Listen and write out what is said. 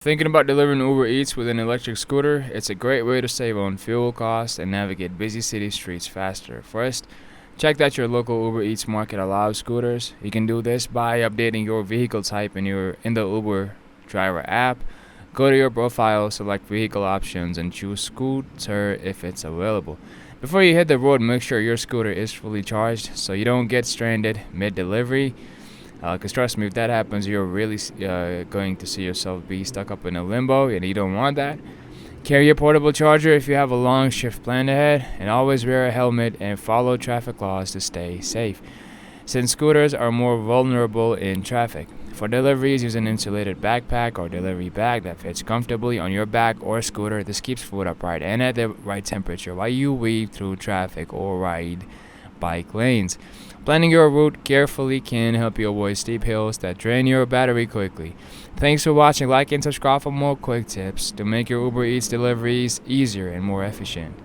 Thinking about delivering Uber Eats with an electric scooter? It's a great way to save on fuel costs and navigate busy city streets faster. First, check that your local Uber Eats market allows scooters. You can do this by updating your vehicle type in the Uber driver app. Go to your profile, select vehicle options, and choose scooter if it's available. Before you hit the road, make sure your scooter is fully charged so you don't get stranded mid-delivery. Because trust me, if that happens, you're really going to see yourself be stuck up in a limbo, and you don't want that. Carry a portable charger if you have a long shift planned ahead, and always wear a helmet and follow traffic laws to stay safe, since scooters are more vulnerable in traffic. For deliveries, use an insulated backpack or delivery bag that fits comfortably on your back or scooter. This keeps food upright and at the right temperature while you weave through traffic or ride bike lanes. Planning your route carefully can help you avoid steep hills that drain your battery quickly. Thanks for watching. Like and subscribe for more quick tips to make your Uber Eats deliveries easier and more efficient.